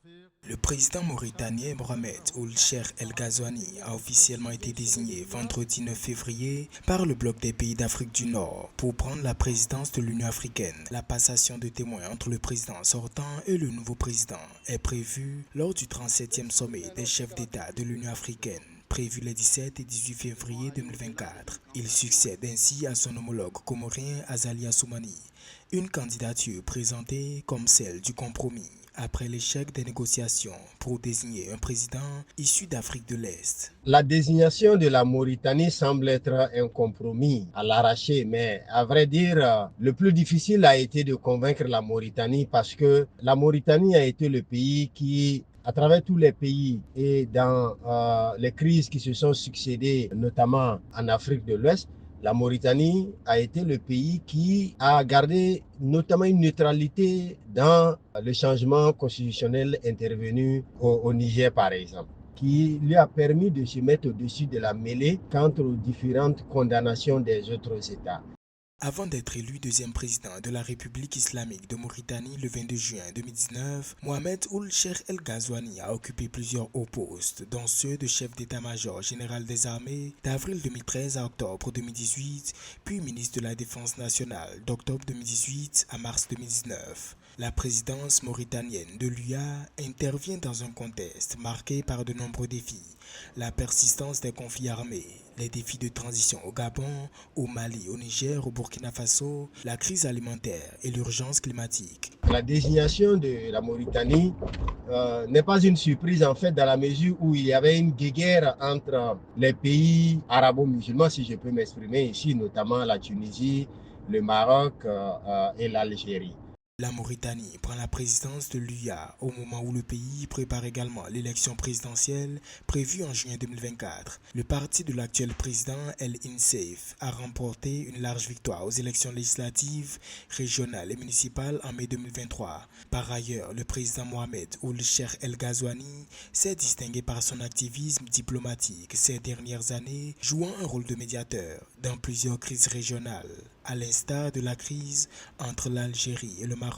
Le président mauritanien Mohamed Ould Cheikh El Ghazouani a officiellement été désigné vendredi 9 février par le bloc des pays d'Afrique du Nord pour prendre la présidence de l'Union africaine. La passation de témoins entre le président sortant et le nouveau président est prévue lors du 37e sommet des chefs d'État de l'Union africaine, prévu les 17 et 18 février 2024. Il succède ainsi à son homologue comorien Azali Assoumani, une candidature présentée comme celle du compromis après l'échec des négociations pour désigner un président issu d'Afrique de l'Est. La désignation de la Mauritanie semble être un compromis à l'arraché, mais à vrai dire, le plus difficile a été de convaincre la Mauritanie parce que la Mauritanie a été le pays qui, à travers tous les pays et dans les crises qui se sont succédées, notamment en Afrique de l'Ouest, la Mauritanie a été le pays qui a gardé notamment une neutralité dans le changement constitutionnel intervenu au Niger, par exemple, qui lui a permis de se mettre au-dessus de la mêlée quant aux différentes condamnations des autres États. Avant d'être élu deuxième président de la République islamique de Mauritanie le 22 juin 2019, Mohamed Ould Cheikh El Ghazouani a occupé plusieurs hauts postes, dont ceux de chef d'état-major général des armées d'avril 2013 à octobre 2018, puis ministre de la Défense nationale d'octobre 2018 à mars 2019. La présidence mauritanienne de l'UA intervient dans un contexte marqué par de nombreux défis: la persistance des conflits armés, les défis de transition au Gabon, au Mali, au Niger, au Burkina Faso, la crise alimentaire et l'urgence climatique. La désignation de la Mauritanie n'est pas une surprise en fait dans la mesure où il y avait une guerre entre les pays arabo-musulmans, si je peux m'exprimer ici, notamment la Tunisie, le Maroc et l'Algérie. La Mauritanie prend la présidence de l'UA au moment où le pays prépare également l'élection présidentielle prévue en juin 2024. Le parti de l'actuel président El Insaf a remporté une large victoire aux élections législatives, régionales et municipales en mai 2023. Par ailleurs, le président Mohamed Ould Cheikh El Ghazouani s'est distingué par son activisme diplomatique ces dernières années, jouant un rôle de médiateur dans plusieurs crises régionales, à l'instar de la crise entre l'Algérie et le Maroc.